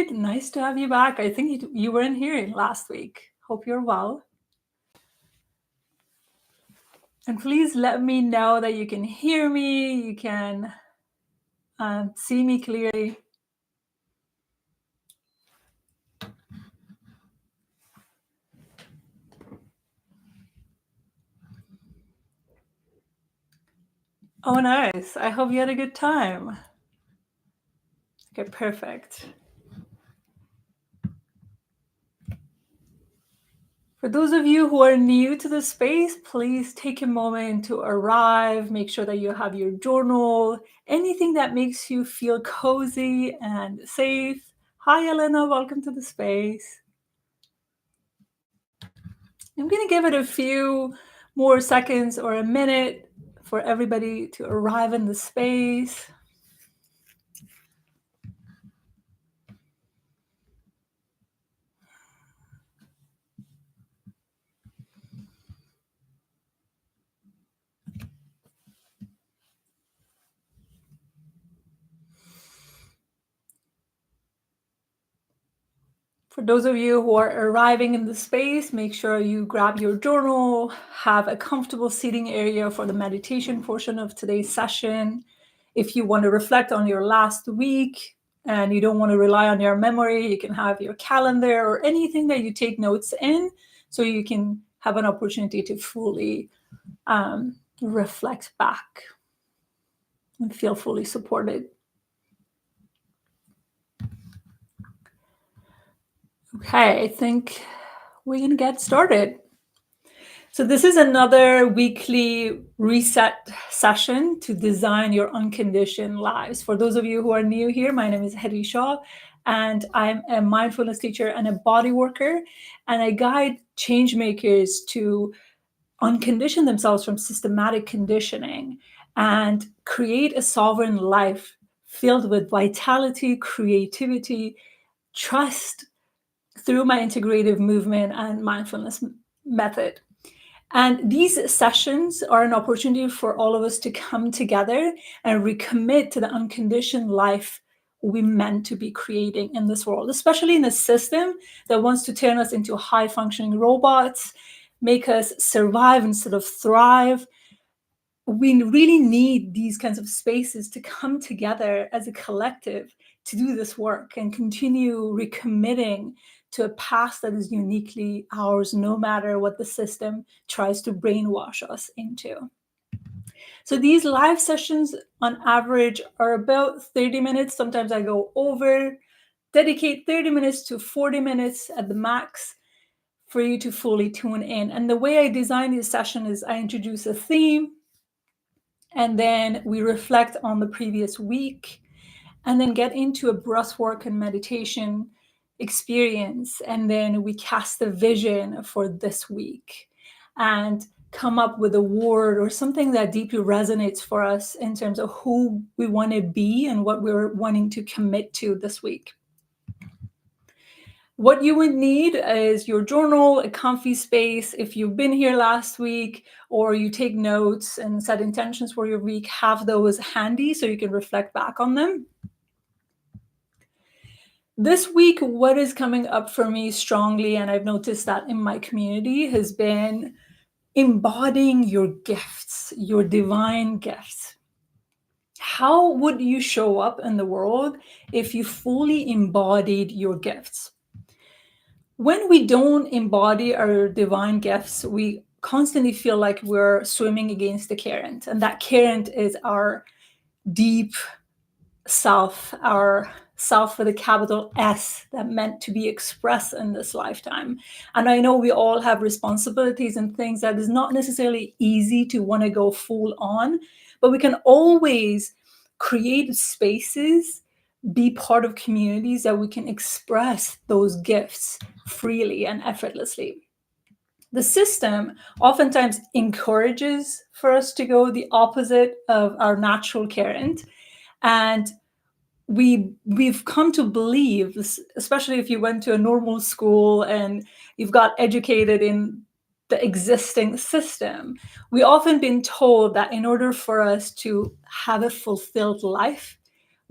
good. Nice to have you back. I think you weren't here last week. Hope you're well. And please let me know that you can hear me, you can see me clearly. Oh, nice. I hope you had a good time. Okay, perfect. For those of you who are new to the space, please take a moment to arrive. Make sure that you have your journal, anything that makes you feel cozy and safe. Hi, Elena. Welcome to the space. I'm going to give it a few more seconds or a minute for everybody to arrive in the space. For those of you who are arriving in the space, make sure you grab your journal, have a comfortable seating area for the meditation portion of today's session. If you want to reflect on your last week and you don't want to rely on your memory, you can have your calendar or anything that you take notes in so you can have an opportunity to fully reflect back and feel fully supported. Okay, I think we're going to get started. So this is another weekly reset session to design your unconditioned lives. For those of you who are new here, my name is Hedy Shaw, and I'm a mindfulness teacher and a body worker, and I guide change makers to uncondition themselves from systematic conditioning and create a sovereign life filled with vitality, creativity, trust through my integrative movement and mindfulness method. And these sessions are an opportunity for all of us to come together and recommit to the unconditioned life we meant to be creating in this world, especially in a system that wants to turn us into high functioning robots, make us survive instead of thrive. We really need these kinds of spaces to come together as a collective to do this work and continue recommitting to a path that is uniquely ours, no matter what the system tries to brainwash us into. So these live sessions on average are about 30 minutes. Sometimes I go over, dedicate 30 minutes to 40 minutes at the max for you to fully tune in. And the way I design this session is I introduce a theme, and then we reflect on the previous week, and then get into a breathwork and meditation experience. And then we cast a vision for this week and come up with a word or something that deeply resonates for us in terms of who we want to be and what we're wanting to commit to this week. What you would need is your journal, a comfy space. If you've been here last week or you take notes and set intentions for your week, have those handy so you can reflect back on them. This week, what is coming up for me strongly, and I've noticed that in my community, has been embodying your gifts, your divine gifts. How would you show up in the world if you fully embodied your gifts? When we don't embody our divine gifts, we constantly feel like we're swimming against the current. And that current is our deep self, our self with a capital S that meant to be expressed in this lifetime. And I know we all have responsibilities and things that is not necessarily easy to want to go full on, but we can always create spaces, be part of communities that we can express those gifts freely and effortlessly. The system oftentimes encourages for us to go the opposite of our natural current. And we've come to believe, especially if you went to a normal school and you've got educated in the existing system, we often been told that in order for us to have a fulfilled life,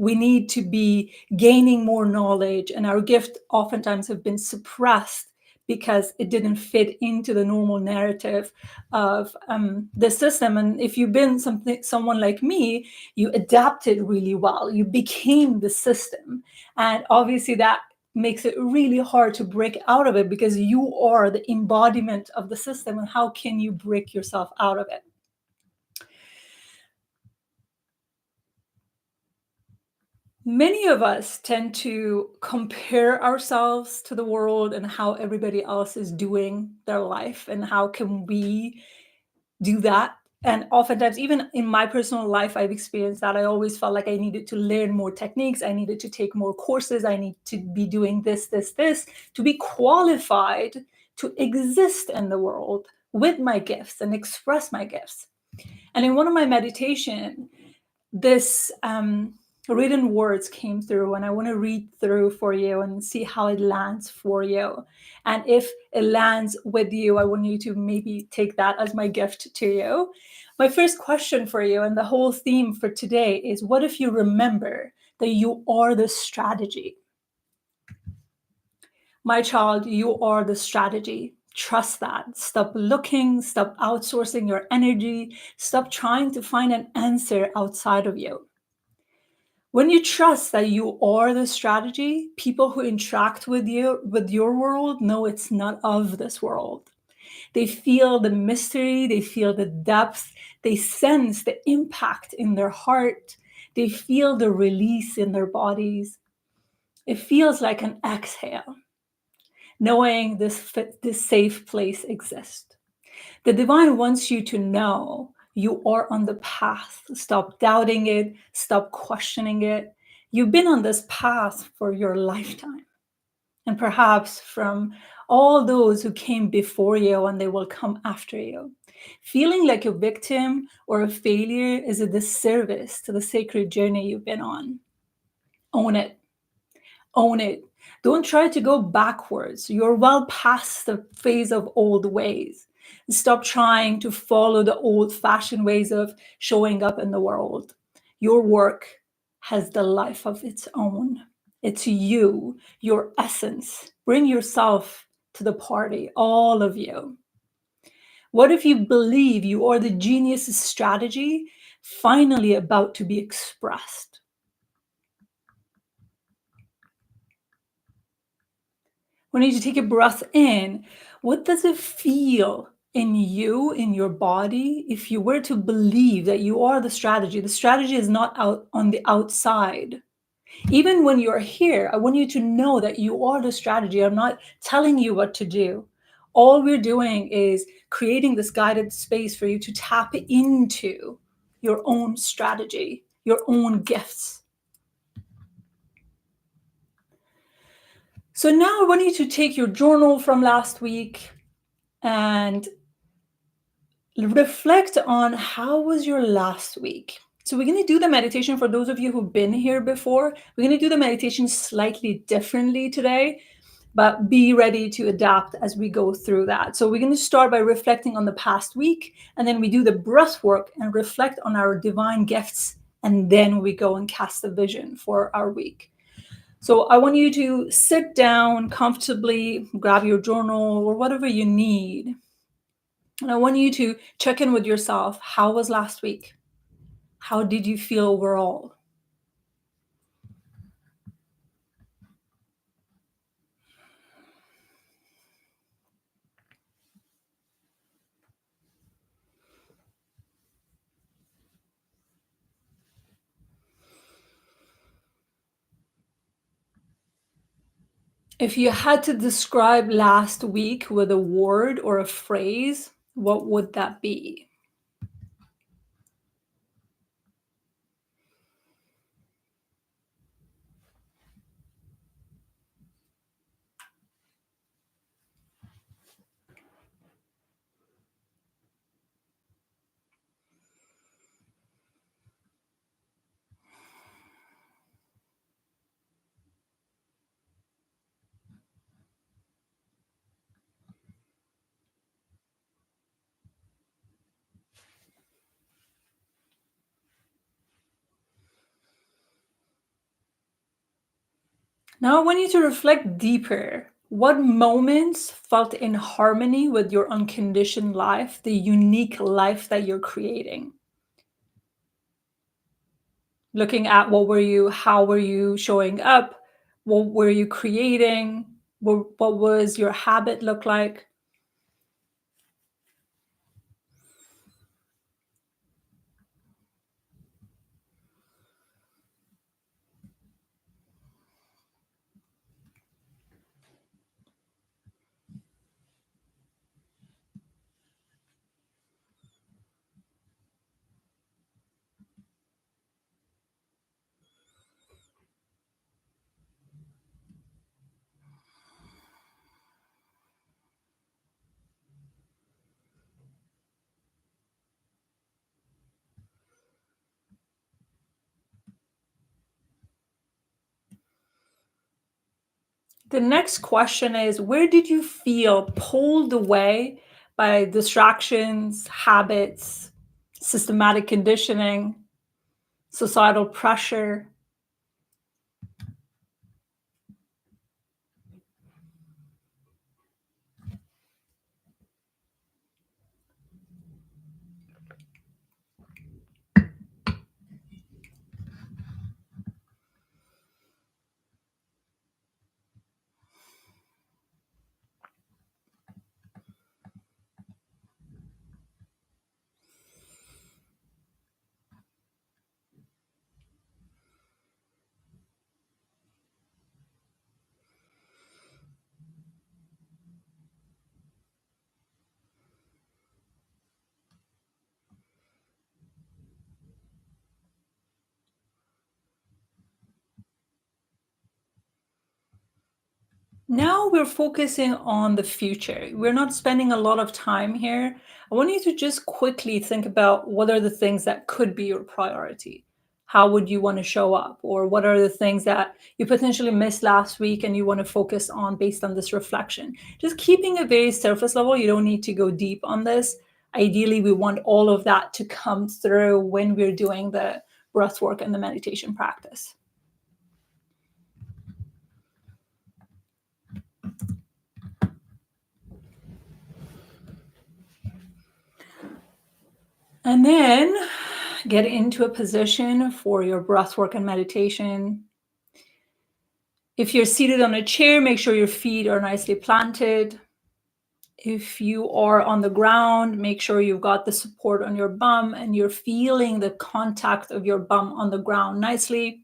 We need to be gaining more knowledge, and our gift oftentimes have been suppressed because it didn't fit into the normal narrative of the system. And if you've been someone like me, you adapted really well. You became the system, and obviously that makes it really hard to break out of it because you are the embodiment of the system. And how can you break yourself out of it? Many of us tend to compare ourselves to the world and how everybody else is doing their life, and how can we do that. And oftentimes, even in my personal life, I've experienced that. I always felt like I needed to learn more techniques, I needed to take more courses, I need to be doing this to be qualified to exist in the world with my gifts and express my gifts. And in one of my meditation, this written words came through, and I want to read through for you and see how it lands for you. And if it lands with you, I want you to maybe take that as my gift to you. My first question for you, and the whole theme for today, is what if you remember that you are the strategy? My child, you are the strategy. Trust that. Stop looking, stop outsourcing your energy, stop trying to find an answer outside of you. When you trust that you are the strategy, people who interact with you, with your world, know it's not of this world. They feel the mystery, they feel the depth, they sense the impact in their heart, they feel the release in their bodies. It feels like an exhale, knowing this safe place exists. The divine wants you to know you are on the path. Stop doubting it, stop questioning it. You've been on this path for your lifetime. And perhaps from all those who came before you, and they will come after you. Feeling like a victim or a failure is a disservice to the sacred journey you've been on. Own it. Own it. Don't try to go backwards. You're well past the phase of old ways. Stop trying to follow the old fashioned ways of showing up in the world. Your work has the life of its own. It's you, your essence. Bring yourself to the party, all of you. What if you believe you are the genius strategy finally about to be expressed? When you take a breath in, what does it feel in you, in your body, if you were to believe that you are the strategy? The strategy is not out on the outside. Even when you're here, I want you to know that you are the strategy. I'm not telling you what to do. All we're doing is creating this guided space for you to tap into your own strategy, your own gifts. So now I want you to take your journal from last week and reflect on how was your last week. So we're going to do the meditation for those of you who've been here before. We're going to do the meditation slightly differently today, but be ready to adapt as we go through that. So we're going to start by reflecting on the past week, and then we do the breath work and reflect on our divine gifts, and then we go and cast a vision for our week. So I want you to sit down comfortably, grab your journal or whatever you need. And I want you to check in with yourself. How was last week? How did you feel overall? If you had to describe last week with a word or a phrase, what would that be? Now I want you to reflect deeper. What moments felt in harmony with your unconditioned life, the unique life that you're creating? Looking at how were you showing up? What were you creating? What was your habit look like? The next question is, where did you feel pulled away by distractions, habits, systematic conditioning, societal pressure? Now we're focusing on the future. We're not spending a lot of time here. I want you to just quickly think about what are the things that could be your priority. How would you want to show up? Or what are the things that you potentially missed last week and you want to focus on based on this reflection? Just keeping it very surface level. You don't need to go deep on this. Ideally, we want all of that to come through when we're doing the breath work and the meditation practice. And then get into a position for your breath work and meditation. If you're seated on a chair, make sure your feet are nicely planted. If you are on the ground, make sure you've got the support on your bum and you're feeling the contact of your bum on the ground nicely.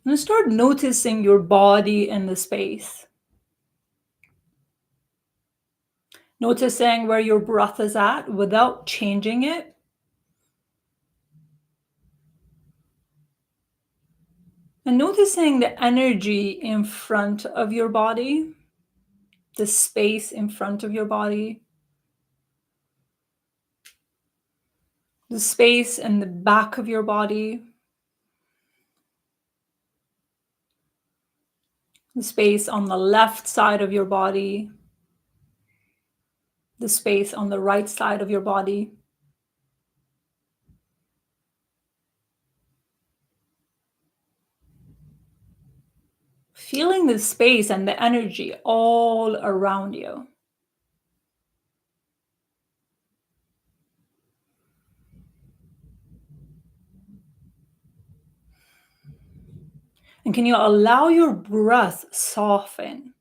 And start noticing your body in the space. Noticing where your breath is at without changing it. And noticing the energy in front of your body, the space in front of your body, the space in the back of your body, the space on the left side of your body, the space on the right side of your body. Feeling the space and the energy all around you. And can you allow your breath soften?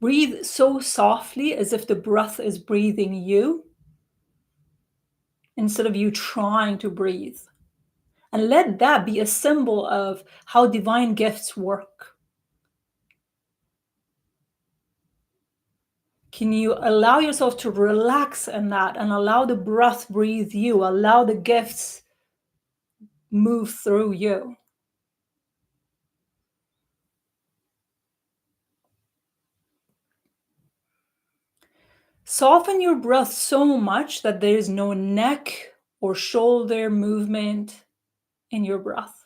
Breathe so softly as if the breath is breathing you instead of you trying to breathe. And let that be a symbol of how divine gifts work. Can you allow yourself to relax in that and allow the breath breathe you, allow the gifts move through you? Soften your breath so much that there is no neck or shoulder movement in your breath.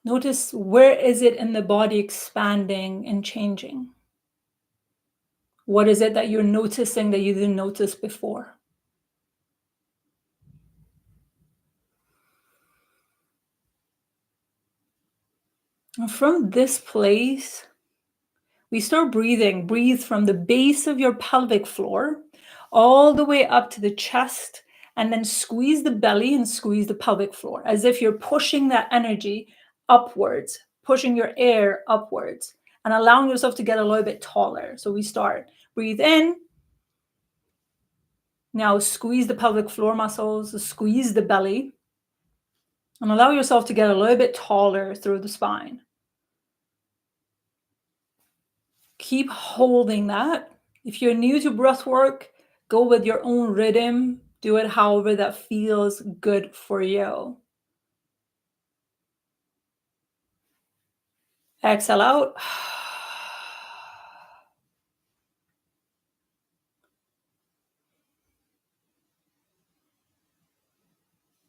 Notice, where is it in the body expanding and changing? What is it that you're noticing that you didn't notice before? And from this place, we start breathing. Breathe from the base of your pelvic floor all the way up to the chest, and then squeeze the belly and squeeze the pelvic floor as if you're pushing that energy upwards, pushing your air upwards, and allowing yourself to get a little bit taller. So we start. Breathe in. Now squeeze the pelvic floor muscles, squeeze the belly, and allow yourself to get a little bit taller through the spine. Keep holding that. If you're new to breath work, go with your own rhythm. Do it however that feels good for you. Exhale out.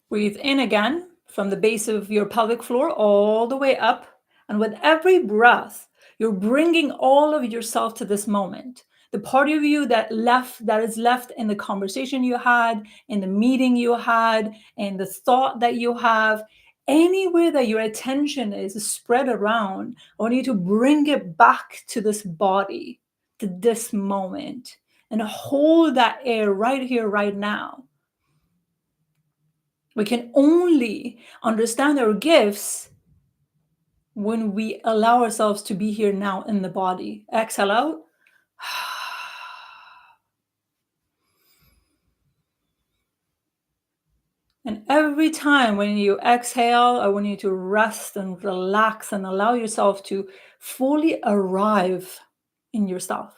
Breathe in again from the base of your pelvic floor all the way up. And with every breath, you're bringing all of yourself to this moment. The part of you that is left in the conversation you had, in the meeting you had, in the thought that you have, anywhere that your attention is spread around, I want you to bring it back to this body, to this moment, and hold that air right here, right now. We can only understand our gifts when we allow ourselves to be here now in the body. Exhale out. And every time when you exhale, I want you to rest and relax and allow yourself to fully arrive in yourself.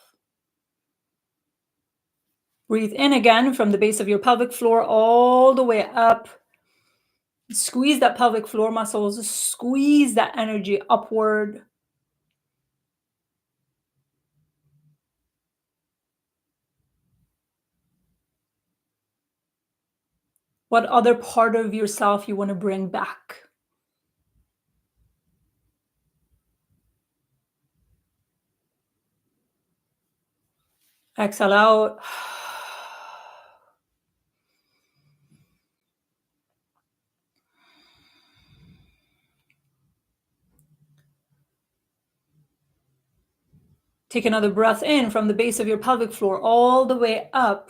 Breathe in again from the base of your pelvic floor all the way up. Squeeze that pelvic floor muscles, squeeze that energy upward. What other part of yourself you want to bring back? Exhale out. Take another breath in from the base of your pelvic floor all the way up,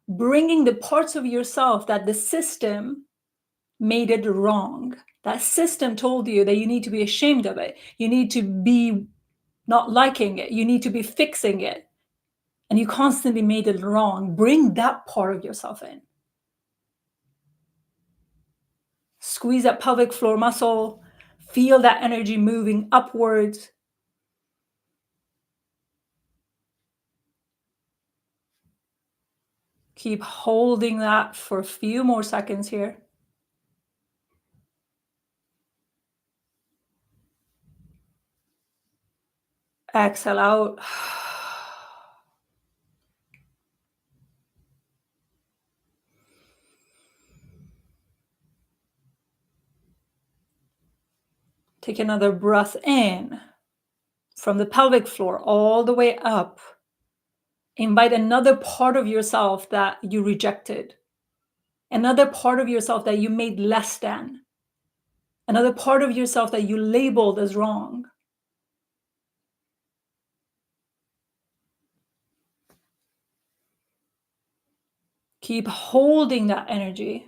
bringing the parts of yourself that the system made it wrong. That system told you that you need to be ashamed of it. You need to be not liking it. You need to be fixing it. And you constantly made it wrong. Bring that part of yourself in. Squeeze that pelvic floor muscle. Feel that energy moving upwards. Keep holding that for a few more seconds here. Exhale out. Take another breath in from the pelvic floor all the way up. Invite another part of yourself that you rejected, another part of yourself that you made less than, another part of yourself that you labeled as wrong. Keep holding that energy.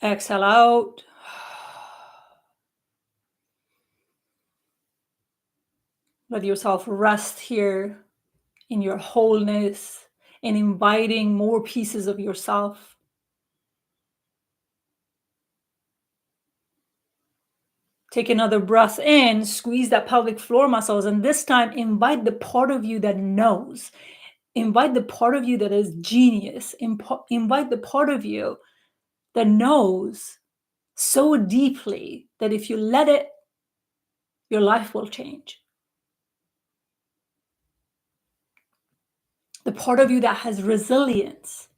Exhale out. Let yourself rest here in your wholeness and inviting more pieces of yourself. Take another breath in, squeeze that pelvic floor muscles, and this time invite the part of you that knows. Invite the part of you that is genius. Invite the part of you that knows so deeply that if you let it, your life will change. The part of you that has resilience.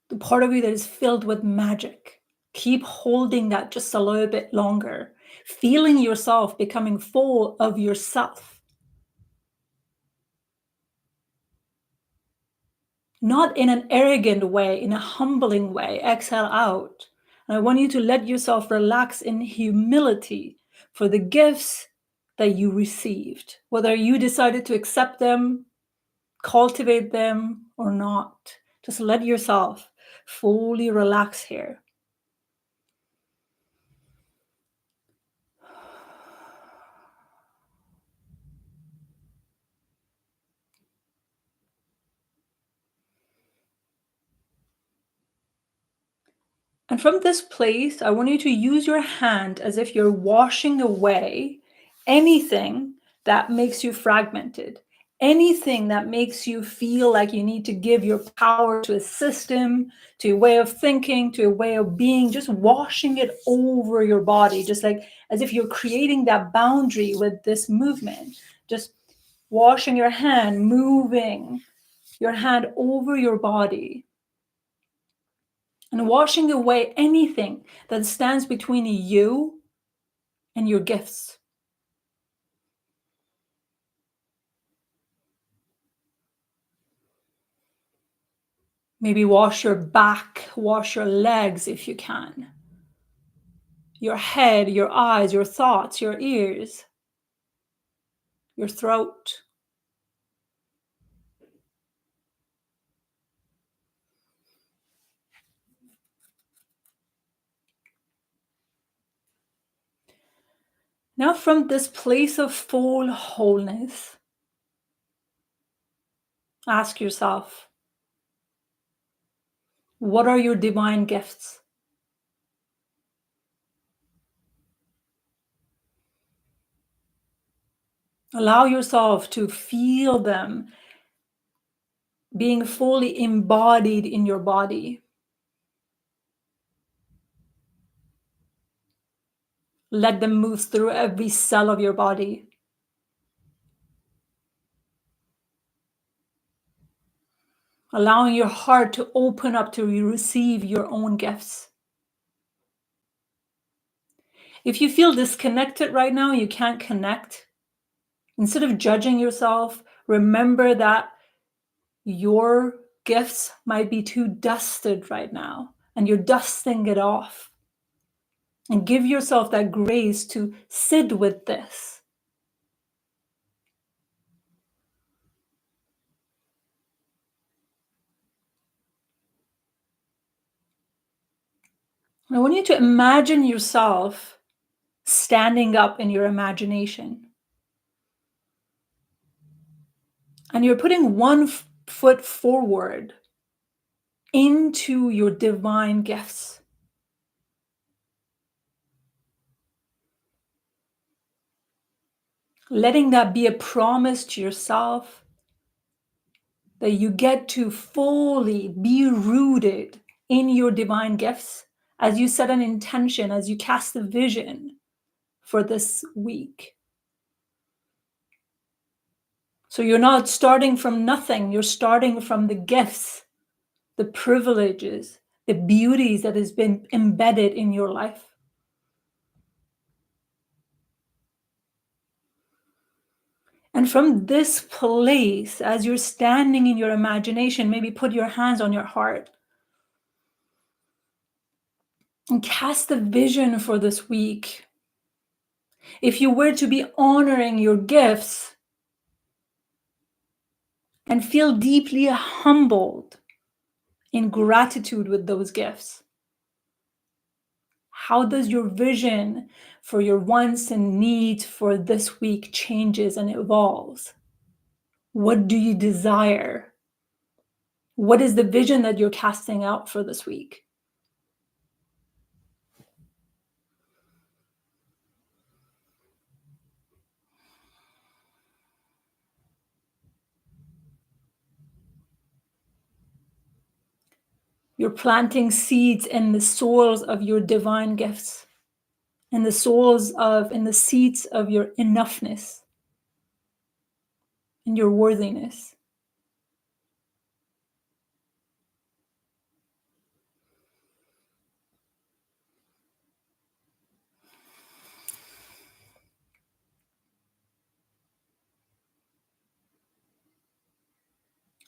The part of you that is filled with magic. Keep holding that just a little bit longer. Feeling yourself becoming full of yourself. not in an arrogant way, in a humbling way. Exhale out. And I want you to let yourself relax in humility for the gifts that you received, whether you decided to accept them, cultivate them, or not. Just let yourself fully relax here. And from this place, I want you to use your hand as if you're washing away anything that makes you fragmented, anything that makes you feel like you need to give your power to a system, to a way of thinking, to a way of being, just washing it over your body, just like as if you're creating that boundary with this movement, just washing your hand, moving your hand over your body, and washing away anything that stands between you and your gifts. Maybe wash your back, wash your legs if you can, your head, your eyes, your thoughts, your ears, your throat. Now, from this place of full wholeness, ask yourself, what are your divine gifts? Allow yourself to feel them being fully embodied in your body. Let them move through every cell of your body. Allowing your heart to open up to receive your own gifts. If you feel disconnected right now, you can't connect, instead of judging yourself, remember that your gifts might be too dusted right now, and you're dusting it off. And give yourself that grace to sit with this. I want you to imagine yourself standing up in your imagination. And you're putting one foot forward into your divine gifts. Letting that be a promise to yourself that you get to fully be rooted in your divine gifts as you set an intention, as you cast a vision for this week. So you're not starting from nothing, you're starting from the gifts, the privileges, the beauties that has been embedded in your life. And from this place, as you're standing in your imagination, maybe put your hands on your heart and cast a vision for this week. If you were to be honoring your gifts and feel deeply humbled in gratitude with those gifts, how does your vision for your wants and needs for this week changes and evolves? What do you desire? What is the vision that you're casting out for this week? You're planting seeds in the soils of your divine gifts, in the seeds of your enoughness and your worthiness.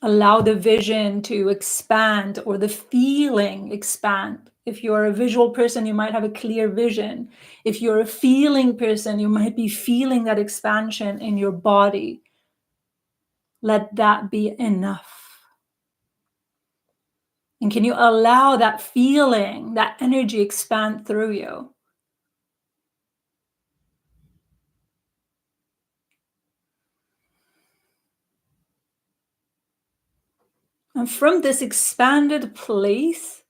Allow the vision to expand or the feeling expand. If you're a visual person, you might have a clear vision. If you're a feeling person, you might be feeling that expansion in your body. Let that be enough. And can you allow that feeling, that energy expand through you? And from this expanded place,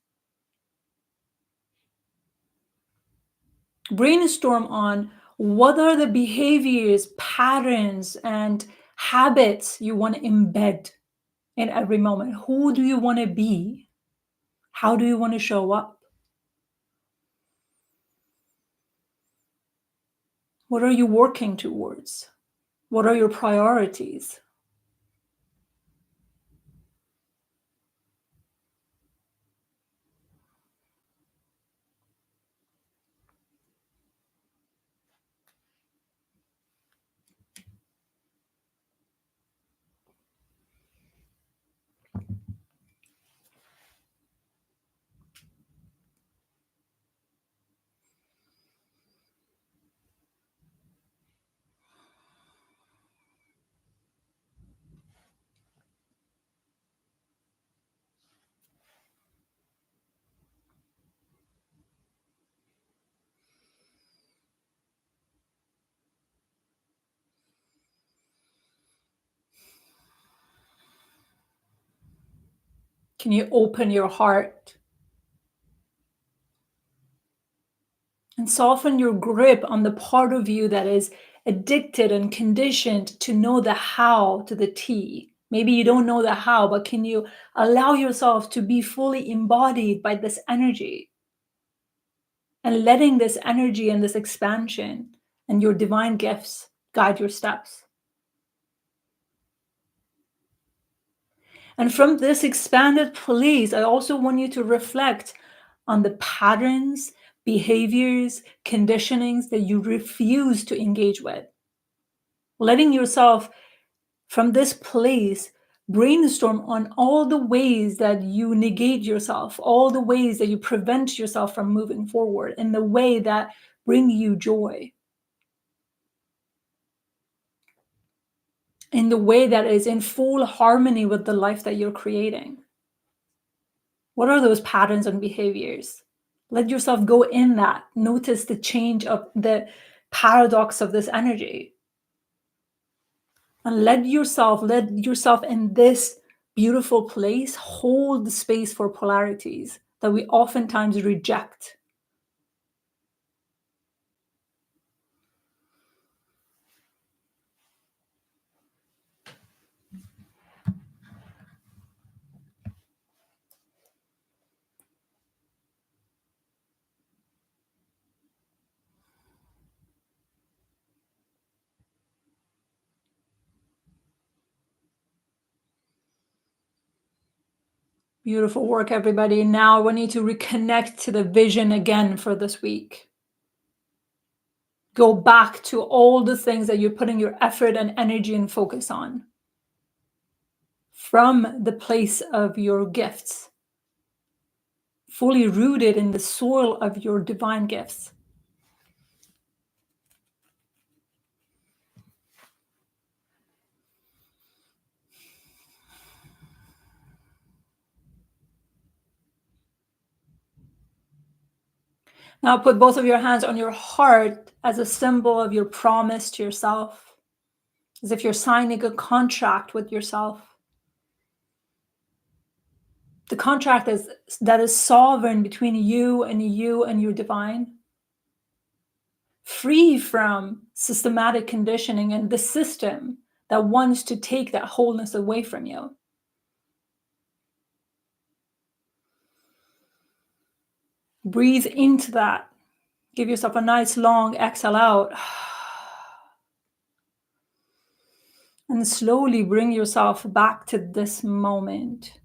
brainstorm on what are the behaviors, patterns, and habits you want to embed in every moment. Who do you want to be? How do you want to show up? What are you working towards? What are your priorities? Can you open your heart and soften your grip on the part of you that is addicted and conditioned to know the how to the T? Maybe you don't know the how, but can you allow yourself to be fully embodied by this energy and letting this energy and this expansion and your divine gifts guide your steps? And from this expanded place, I also want you to reflect on the patterns, behaviors, conditionings that you refuse to engage with. Letting yourself, from this place, brainstorm on all the ways that you negate yourself, all the ways that you prevent yourself from moving forward in the way that bring you joy, in the way that is in full harmony with the life that you're creating. What are those patterns and behaviors? Let yourself go in that. Notice the change of the paradox of this energy. And let yourself in this beautiful place hold the space for polarities that we oftentimes reject. Beautiful work, everybody. Now we need to reconnect to the vision again for this week. Go back to all the things that you're putting your effort and energy and focus on from the place of your gifts, fully rooted in the soil of your divine gifts. Now put both of your hands on your heart as a symbol of your promise to yourself, as if you're signing a contract with yourself. The contract that is sovereign between you and your divine, free from systematic conditioning and the system that wants to take that wholeness away from you. Breathe into that. Give yourself a nice long exhale out. And slowly bring yourself back to this moment.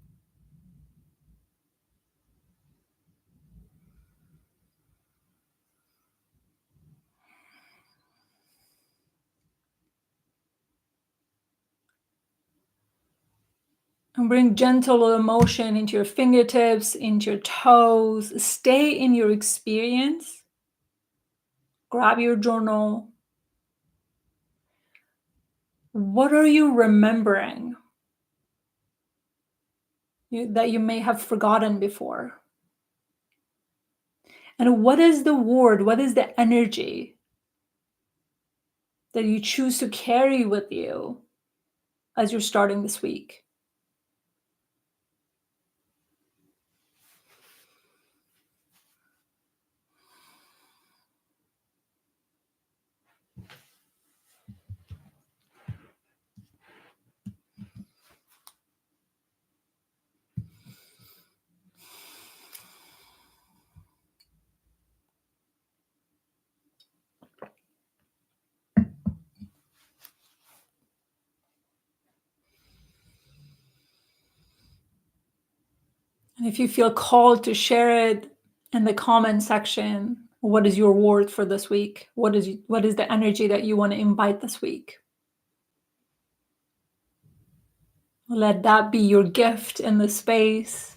And bring gentle emotion into your fingertips, into your toes. Stay in your experience. Grab your journal. What are you remembering that you may have forgotten before? And what is the word, what is the energy that you choose to carry with you as you're starting this week? And if you feel called to share it in the comment section, what is your word for this week? What is the energy that you want to invite this week? Let that be your gift in the space.